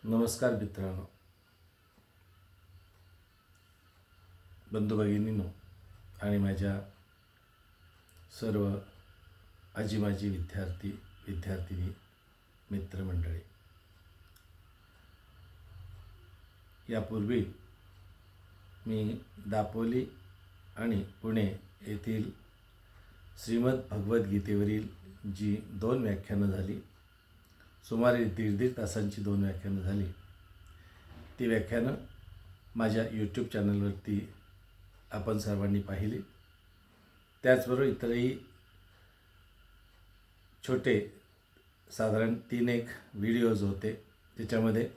नमस्कार मित्रांनो, बंधू भगिनींनो आणि माझ्या सर्व आजी माजी विद्यार्थिनी मित्रमंडळी, यापूर्वी मी दापोली आणि पुणे येथील श्रीमद भगवद्गीतेवरील जी 2 व्याख्यानं झाली, सुमारे 1.5 तासांची 2 व्याख्यानं झाली, ती व्याख्यानं माझ्या यूट्यूब चॅनलवरती आपण सर्वांनी पाहिली. त्याचबरोबर इतरही छोटे साधारण 3-1 व्हिडिओज होते, ज्याच्यामध्ये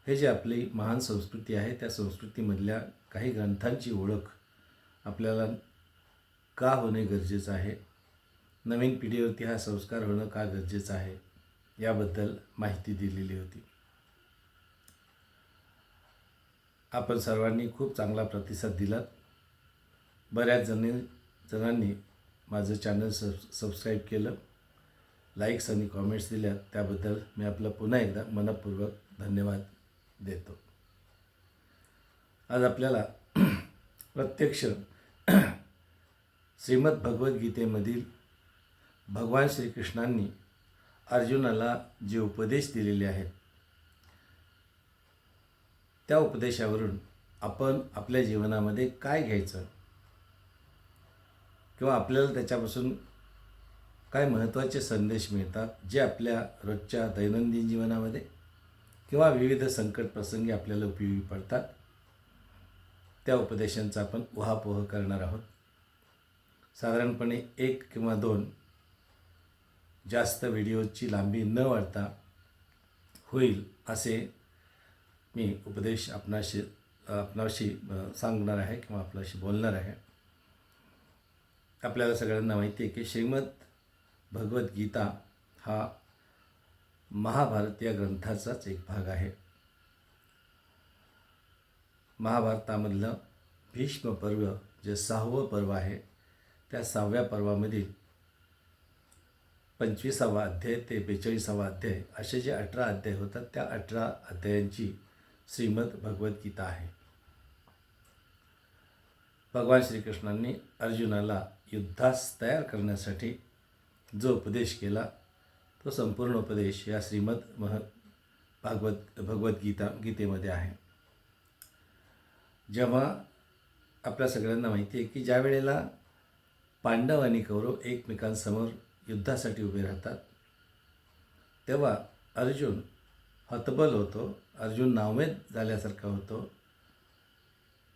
हे जे आपली महान संस्कृती आहे त्या संस्कृतीमधल्या काही ग्रंथांची ओळख आपल्याला का होणे गरजेचं आहे, नवीन पिढीवरती हा संस्कार होणं का गरजेचं आहे, याबद्दल माहिती दिलेली होती. आपण सर्वांनी खूप चांगला प्रतिसाद दिलात. बऱ्याच जणांनी माझं चॅनल सबस्क्राईब केलं, लाईक्स आणि कॉमेंट्स दिल्यात, त्याबद्दल मी आपलं पुन्हा एकदा मनपूर्वक धन्यवाद देतो. आज आपल्याला प्रत्यक्ष श्रीमद भगवद्गीतेमधील भगवान श्रीकृष्णांनी अर्जुनाला जे उपदेश दिलेले आहेत, त्या उपदेशावरून आपण आपल्या जीवनामध्ये काय घ्यायचं किंवा आपल्याला त्याच्यापासून काय महत्त्वाचे संदेश मिळतात, जे आपल्या रोजच्या दैनंदिन जीवनामध्ये किंवा विविध संकट प्रसंगी आपल्याला उपयोगी पडतात, त्या उपदेशांचा आपण उहापोह करणार आहोत. साधारणपणे 1 किंवा 2 जास्त व्हिडिओची लांबी न वाढता होईल असे मी उपदेश आपणाशी सांगणार आहे किंवा आपल्याशी बोलणार आहे. आपल्याला सगळ्यांना माहिती आहे की श्रीमद भगवद्गीता हा महाभारतीय ग्रंथाचाच एक भाग आहे. महाभारतामधलं भीष्म पर्व जे 6वं पर्व आहे, त्या 6व्या पर्वामधील 25वा अध्याय ते 42वा अध्याय असे जे 18 अध्याय होतात, त्या 18 अध्यायांची श्रीमद भगवद्गीता आहे. भगवान श्रीकृष्णांनी अर्जुनाला युद्धास तयार करण्यासाठी जो उपदेश केला, तो संपूर्ण उपदेश या श्रीमद भगवद्गीतेमध्ये आहे. जेव्हा आपल्या सगळ्यांना माहिती आहे की ज्या वेळेला पांडव आणि कौरव एकमेकांसमोर युद्धासाठी उभे राहतात, तेव्हा अर्जुन हतबल होतो, अर्जुन नाउमेद झाल्यासारखा होतो,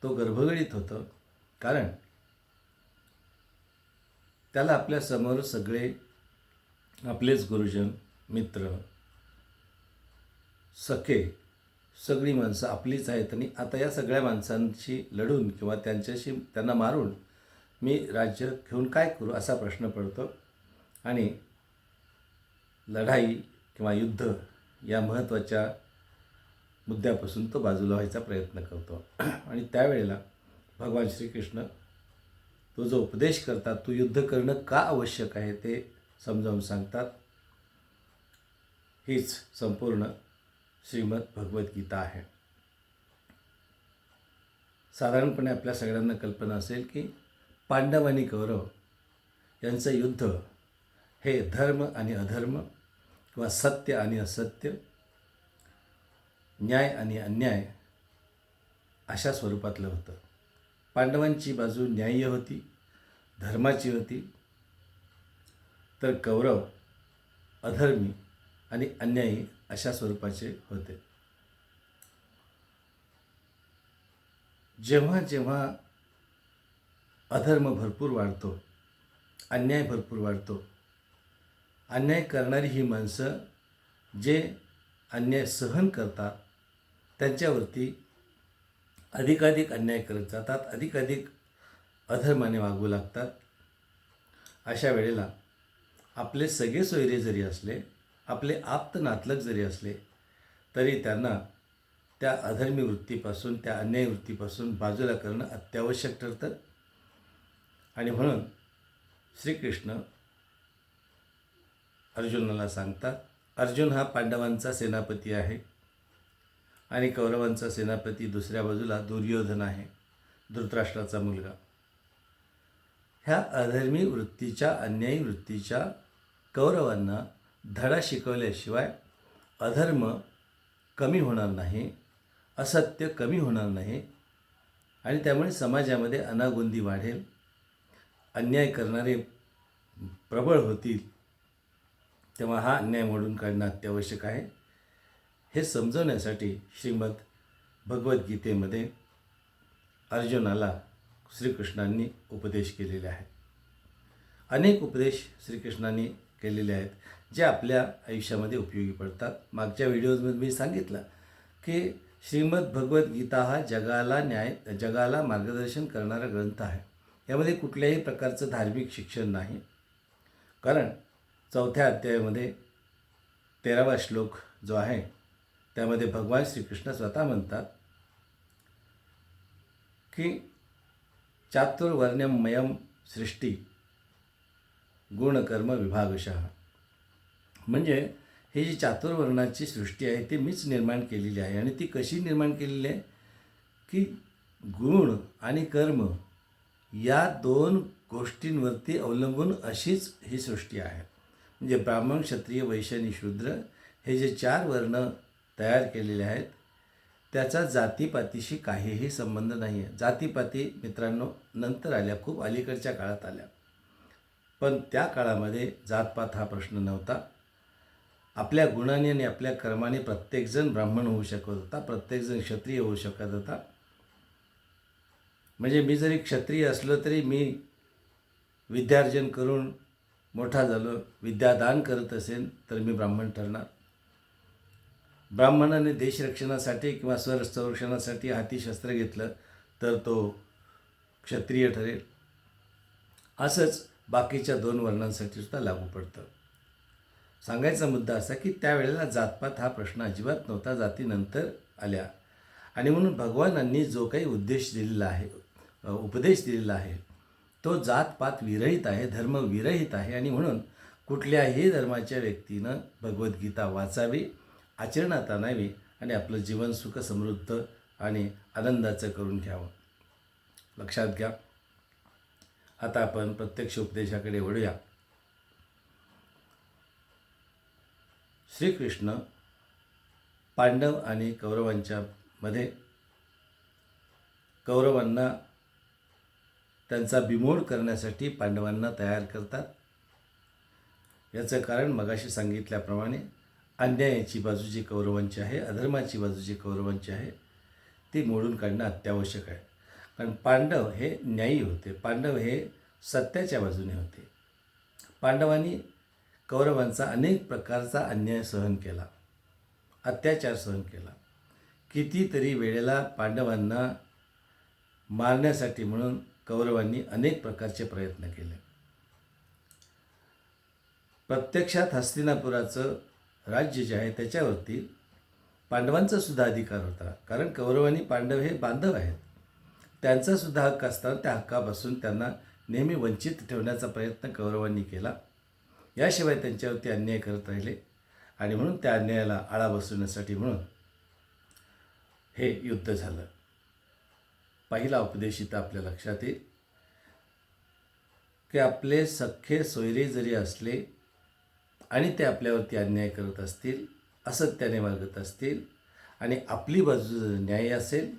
तो गर्भगडीत होतो. कारण त्याला आपल्यासमोर सगळे आपलेच गुरुजन, मित्र, सखे सगळी माणसं आपलीच आहेत आणि आता या सगळ्या माणसांशी लढून किंवा त्यांना मारून मी राज्य घेऊन काय करू असा प्रश्न पडतो. आणि लढाई किंवा युद्ध या महत्त्वाच्या मुद्द्यापासून तो बाजूला व्हायचा प्रयत्न करतो. आणि त्यावेळेला भगवान श्रीकृष्ण तो जो उपदेश करतात, तो युद्ध करणं का आवश्यक आहे ते समजावून सांगतात. हीच संपूर्ण श्रीमद भगवद्गीता आहे. साधारणपणे आपल्या सगळ्यांना कल्पना असेल की पांडव आणि कौरव यांचं युद्ध हे धर्म आणि अधर्म किंवा सत्य आणि असत्य, न्याय आणि अन्याय अशा स्वरूपातलं होतं. पांडवांची बाजू न्याय्य होती, धर्माची होती, तर कौरव अधर्मी आणि अन्यायी अशा स्वरूपाचे होते. जेव्हा जेव्हा अधर्म भरपूर वाढतो, अन्याय भरपूर वाढतो, अन्याय करणारी ही माणसं जे अन्याय सहन करतात त्यांच्यावरती अधिकाधिक अन्याय करत जातात, अधिकाधिक अधर्माने वागू लागतात. अशा वेळेला आपले सगळे सोयरे जरी असले, आपले आप्त नातलग जरी असले, तरी त्यांना त्या अधर्मी वृत्तीपासून, त्या अन्यायी वृत्तीपासून बाजूला करणं अत्यावश्यक ठरतं. आणि म्हणून श्रीकृष्ण अर्जुनाला सांगतात, अर्जुन हा पांडवांचा सेनापती आहे आणि कौरवांचा सेनापती दुसऱ्या बाजूला दुर्योधन आहे, धृतराष्ट्राचा मुलगा. ह्या अधर्मी वृत्तीच्या, अन्यायी वृत्तीच्या कौरवांना धडा शिकवल्याशिवाय अधर्म कमी होणार नाही, असत्य कमी होणार नाही आणि त्यामुळे समाजामध्ये अनागोंदी वाढेल, अन्याय करणारे प्रबळ होतील. तेव्हा हा अन्याय मोडून काढणं अत्यावश्यक आहे. हे समजवण्यासाठी श्रीमद भगवद्गीतेमध्ये अर्जुनाला श्रीकृष्णांनी उपदेश केलेले आहेत. अनेक उपदेश श्रीकृष्णांनी केलेले आहेत जे आपल्या आयुष्यामध्ये उपयोगी पडतात. मागच्या व्हिडिओजमध्ये मी सांगितलं की श्रीमद भगवद्गीता हा जगाला मार्गदर्शन करणारा ग्रंथ आहे. यामध्ये कुठल्याही प्रकारचं धार्मिक शिक्षण नाही. कारण 4थ्या अध्यायामध्ये 13वा श्लोक जो आहे त्यामध्ये भगवान श्रीकृष्ण स्वतः म्हणतात की चातुर्वर्ण्यमयम सृष्टी गुणकर्म विभागशः. म्हणजे ही जी चातुर्वर्णाची सृष्टी आहे ती मीच निर्माण केलेली आहे. आणि ती कशी निर्माण केलेली आहे की गुण आणि कर्म या 2 गोष्टींवरती अवलंबून अशीच ही सृष्टी आहे. म्हणजे ब्राह्मण, क्षत्रिय, वैश्य आणि शूद्र हे जे 4 वर्ण तयार केलेले आहेत त्याचा जातीपातीशी काहीही संबंध नाही आहे. जातीपाती मित्रांनो नंतर आल्या, खूप अलीकडच्या काळात आल्या. पण त्या काळामध्ये जातपात हा प्रश्न नव्हता. आपल्या गुणाने आणि आपल्या कर्माने प्रत्येकजण ब्राह्मण होऊ शकत होता, प्रत्येकजण क्षत्रिय होऊ शकत होता. म्हणजे मी जरी क्षत्रिय असलो तरी मी विद्यार्जन करून मोठा झालो, विद्यादान करत असेल तर मी ब्राह्मण ठरणार. ब्राह्मणाने देशरक्षणासाठी किंवा स्वसंरक्षणासाठी हाती शस्त्र घेतलं तर तो क्षत्रिय ठरेल. असंच बाकीच्या 2 वर्णांसाठी सुद्धा लागू पडतं. सांगायचा मुद्दा असा की त्यावेळेला जातपात हा प्रश्न अजिबात नव्हता, जाती नंतर आल्या. आणि म्हणून भगवानांनी जो काही उपदेश दिलेला आहे तो जातपात विरहित आहे, धर्म विरहित आहे. आणि म्हणून कुठल्याही धर्माच्या व्यक्तीनं भगवद्गीता वाचावी, आचरणात आणावी आणि आपलं जीवन सुख समृद्ध आणि आनंदाचं करून घ्यावं. लक्षात घ्या. आता आपण प्रत्यक्ष उपदेशाकडे वळूया. श्रीकृष्ण पांडव आणि कौरवांच्या मध्ये कौरवांना त्यांचा बिमोड करण्यासाठी पांडवांना तयार करतात. याचं कारण मगाशी सांगितल्याप्रमाणे अन्यायाची बाजू जी कौरवांची आहे, अधर्माची बाजू जी कौरवांची आहे ती मोडून काढणं अत्यावश्यक आहे. कारण पांडव हे न्यायी होते, पांडव हे सत्याच्या बाजूने होते. पांडवांनी कौरवांचा अनेक प्रकारचा अन्याय सहन केला, अत्याचार सहन केला. कितीतरी वेळेला पांडवांना मारण्यासाठी म्हणून कौरवांनी अनेक प्रकारचे प्रयत्न केले. प्रत्यक्षात हस्तिनापुराचं राज्य जे आहे त्याच्यावरती पांडवांचा सुद्धा अधिकार होता. कारण कौरव आणि पांडव हे बांधव आहेत, त्यांचा सुद्धा हक्क असताना त्या हक्कापासून त्यांना नेहमी वंचित ठेवण्याचा प्रयत्न कौरवांनी केला. याशिवाय त्यांच्यावरती अन्याय करत राहिले आणि म्हणून त्या अन्यायाला आळा बसवण्यासाठी म्हणून हे युद्ध झालं. पहिला उपदेश इथं आपल्या लक्षात येईल की आपले सख्खे सोयरे जरी असले आणि ते आपल्यावरती अन्याय करत असतील, असत्याने वागत असतील आणि आपली बाजू जर न्याय असेल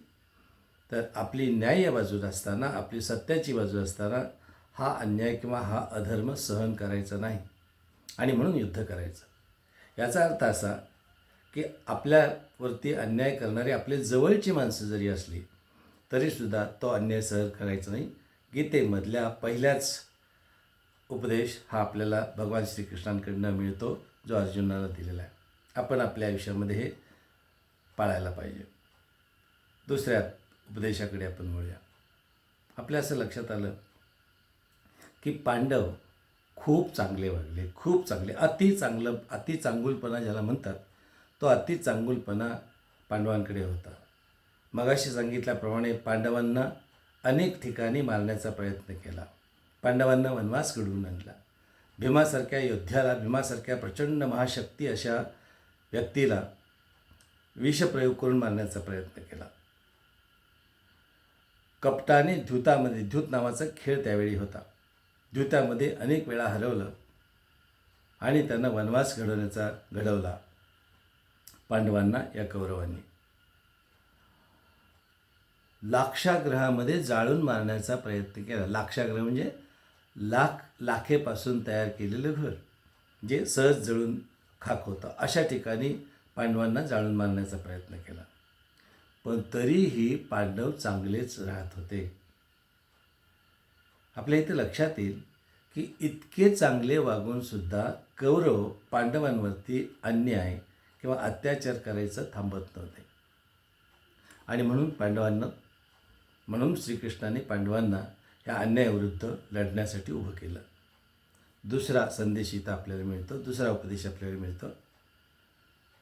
तर आपली न्याय बाजू असताना, आपली सत्याची बाजू असताना हा अन्याय किंवा हा अधर्म सहन करायचा नाही आणि म्हणून युद्ध करायचं. याचा अर्थ असा की आपल्यावरती अन्याय करणारे आपले जवळची माणसं जरी असली तरीसुद्धा तो अन्याय सहन करायचा नाही. गीतेमधल्या पहिल्याच उपदेश हा आपल्याला भगवान श्रीकृष्णांकडून मिळतो जो अर्जुनाला दिलेला आहे. आपण आपल्या आयुष्यामध्ये हे पाळायला पाहिजे. दुसऱ्या उपदेशाकडे आपण वळूया. आपल्या असं लक्षात आलं की पांडव खूप चांगले वागले, खूप चांगले, अति चांगुलपणा ज्याला म्हणतात तो अति चांगुलपणा पांडवांकडे होता. मगाशी सांगितल्याप्रमाणे पांडवांना अनेक ठिकाणी मारण्याचा प्रयत्न केला, पांडवांना वनवास घडवून आणला. भीमासारख्या योद्ध्याला, भीमासारख्या प्रचंड महाशक्ती अशा व्यक्तीला विषप्रयोग करून मारण्याचा प्रयत्न केला. कपटाने द्यूतामध्ये, द्यूत नावाचा खेळ त्यावेळी होता, द्यूतामध्ये अनेक वेळा हरवलं आणि त्यांना वनवास घडवला पांडवांना या कौरवांनी. लाक्षागृहामध्ये जाळून मारण्याचा प्रयत्न केला. लाक्षागृह म्हणजे लाखेपासून तयार केलेलं घर, जे सहज जळून खाक होतं. अशा ठिकाणी पांडवांना जाळून मारण्याचा प्रयत्न केला. पण तरीही पांडव चांगलेच राहत होते. आपल्या इथे लक्षात येईल की इतके चांगले वागूनसुद्धा कौरव पांडवांवरती अन्याय किंवा अत्याचार करायचं थांबत नव्हते. आणि म्हणून श्रीकृष्णाने पांडवांना या अन्यायाविरुद्ध लढण्यासाठी उभं केलं. दुसरा संदेश इथं आपल्याला मिळतो, दुसरा उपदेश आपल्याला मिळतो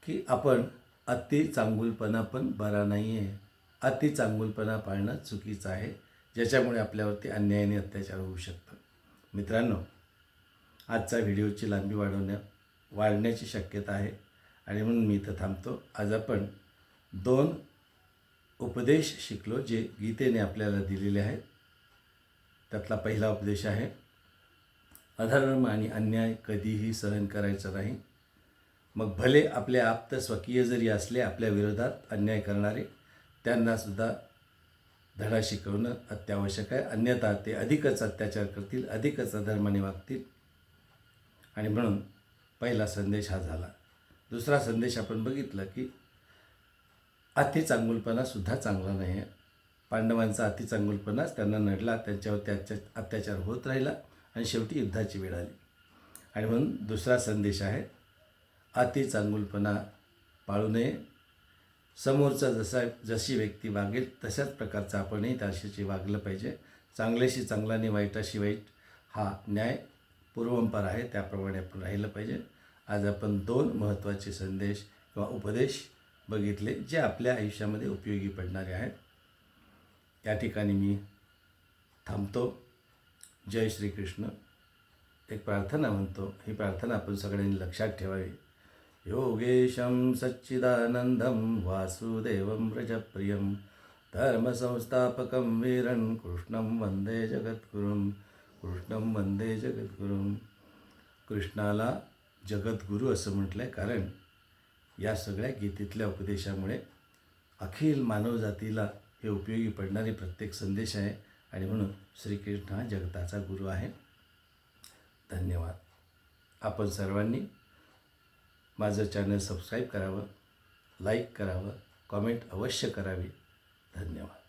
की आपण अति चांगुलपणा पण बरा नाही आहे. अति चांगुलपणा पाळणं चुकीचं आहे, ज्याच्यामुळे आपल्यावरती अन्यायाने अत्याचार होऊ शकतं. मित्रांनो, आजचा व्हिडिओची लांबी वाढण्याची शक्यता आहे आणि म्हणून मी इथं थांबतो. आज आपण 2 उपदेश शिकलो जे गीतेने आपल्याला दिलेले आहेत. त्यातला पहिला उपदेश आहे, अधर्म आणि अन्याय कधीही सहन करायचं नाही. मग भले आपले आप्त स्वकीय जरी असले, आपल्या विरोधात अन्याय करणारे, त्यांनासुद्धा धडा शिकवणं अत्यावश्यक आहे. अन्यथा ते अधिकच अत्याचार करतील, अधिकच अधर्माने वागतील. आणि म्हणून पहिला संदेश हा झाला. दुसरा संदेश आपण बघितला की अति चांगुलपणासुद्धा चांगला नाही आहे. पांडवांचा अति चांगुलपणाच त्यांना नडला, त्यांच्यावर अत्याचार होत राहिला आणि शेवटी युद्धाची वेळ आली. आणि म्हणून दुसरा संदेश आहे, अति चांगुलपणा पाळू नये. समोरचा जशी व्यक्ती वागेल तशाच प्रकारचं आपणही त्याशी वागलं पाहिजे. चांगल्याशी चांगला आणि वाईटाशी वाईट हा न्याय पूर्वंपार आहे, त्याप्रमाणे आपण राहिलं पाहिजे. आज आपण 2 महत्त्वाचे संदेश किंवा उपदेश बघितले जे आपल्या आयुष्यामध्ये उपयोगी पडणारे आहेत. या ठिकाणी मी थांबतो. जय श्रीकृष्ण. एक प्रार्थना म्हणतो, ही प्रार्थना आपण सगळ्यांनी लक्षात ठेवावी. योगेशं सच्चिदानंदं वासुदेवं व्रजप्रियं धर्मसंस्थापकं वीरं कृष्णं वंदे जगद्गुरुं. कृष्णं वंदे जगद्गुरुं. कृष्णाला जगद्गुरू असं म्हटलं आहे, कारण या सगळ्या गीतेतल्या उपदेशामुळे अखिल मानवजातीला हे उपयोगी पडणारे प्रत्येक संदेश आहे. आणि म्हणून श्रीकृष्ण हा जगताचा गुरु आहे. धन्यवाद. आपण सर्वांनी माझं चॅनल सबस्क्राईब करावं, लाईक करावं, कॉमेंट अवश्य करावी. धन्यवाद.